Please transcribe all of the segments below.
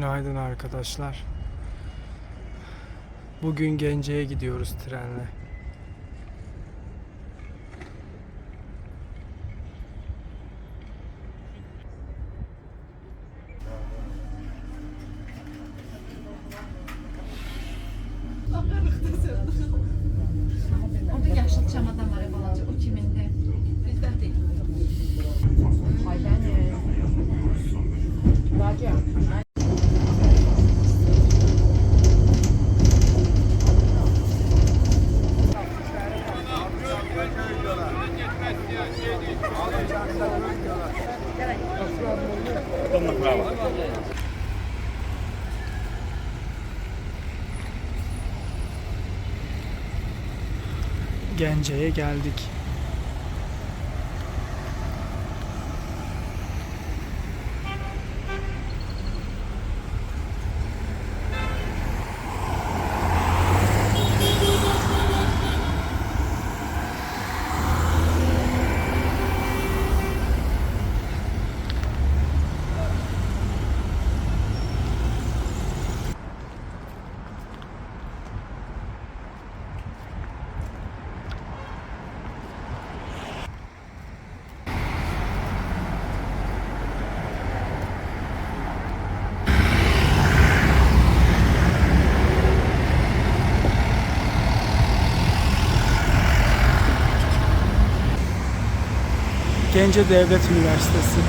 Günaydın arkadaşlar. Bugün Gence'ye gidiyoruz trenle. Orada yaşlı çamadan var ya balaca, o kimindi? Bizden değil. Gence'ye geldik. Gence Devlet Üniversitesi.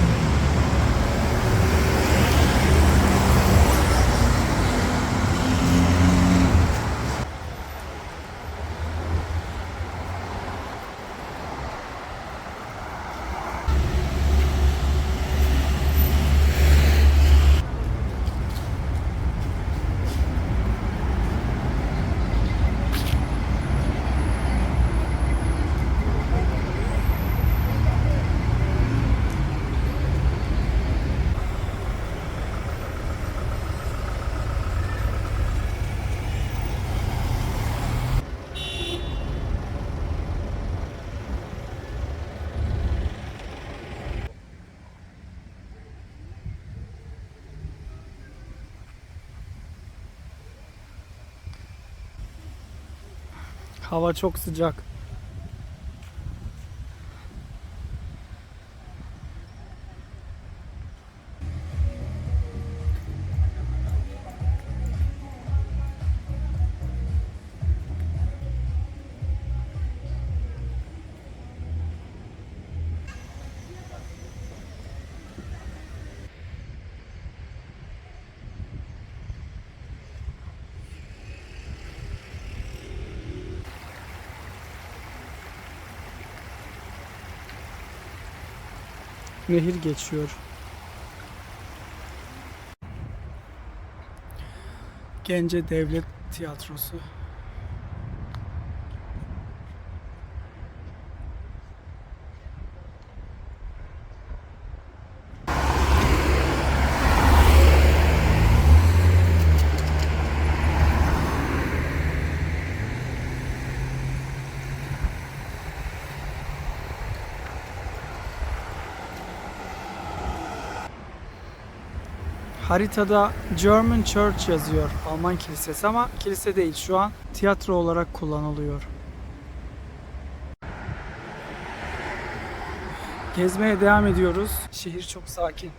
Hava çok sıcak. Nehir geçiyor. Gence Devlet Tiyatrosu. Haritada German Church yazıyor. Alman kilisesi ama kilise değil. Şu an tiyatro olarak kullanılıyor. Gezmeye devam ediyoruz. Şehir çok sakin.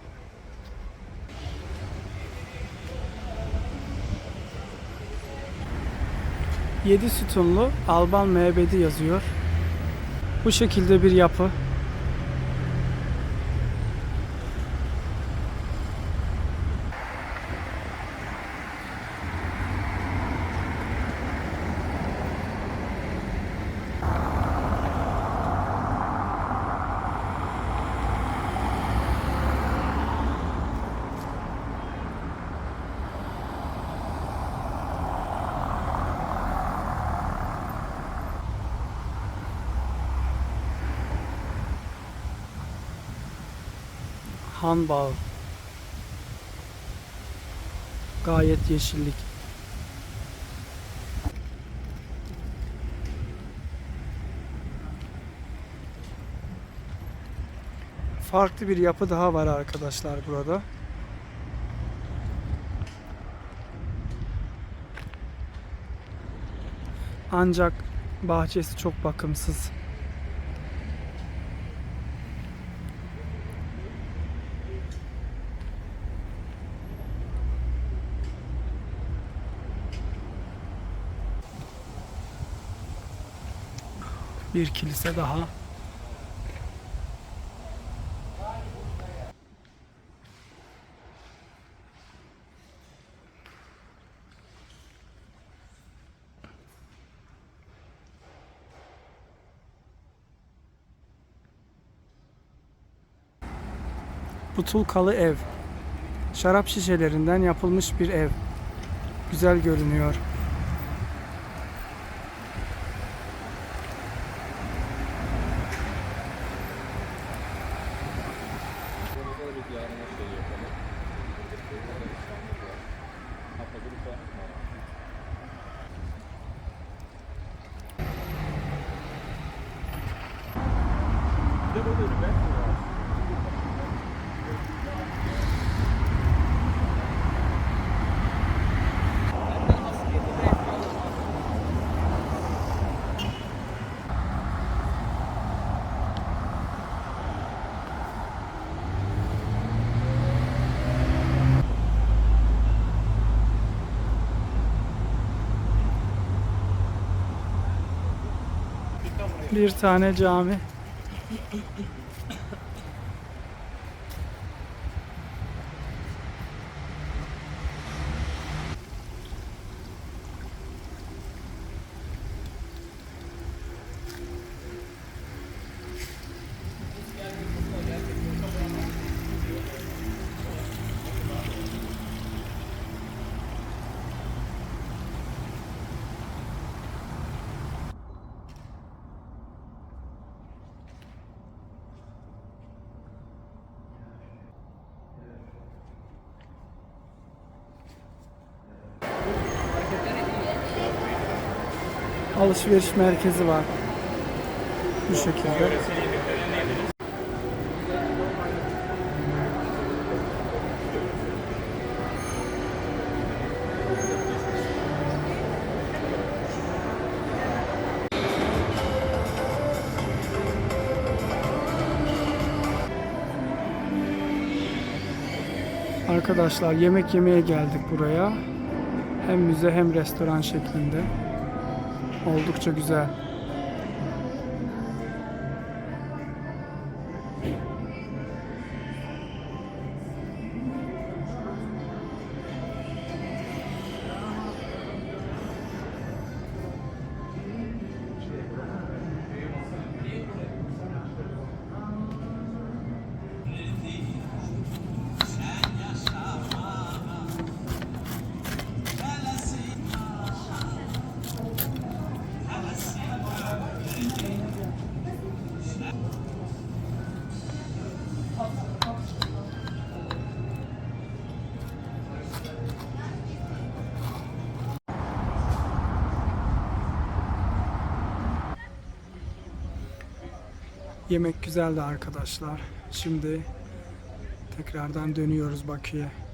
Yedi sütunlu Alban mebedi yazıyor. Bu şekilde bir yapı. Han Bağı. Gayet yeşillik. Farklı bir yapı daha var arkadaşlar burada. Ancak bahçesi çok bakımsız. Bir kilise daha. Butulkalı ev. Şarap şişelerinden yapılmış bir ev. Güzel görünüyor. Bir tane cami. Alışveriş merkezi var. Bu şekilde. Arkadaşlar yemek yemeye geldik buraya. Hem müze hem restoran şeklinde. Oldukça güzel. Yemek güzeldi arkadaşlar. Şimdi tekrardan dönüyoruz Bakü'ye.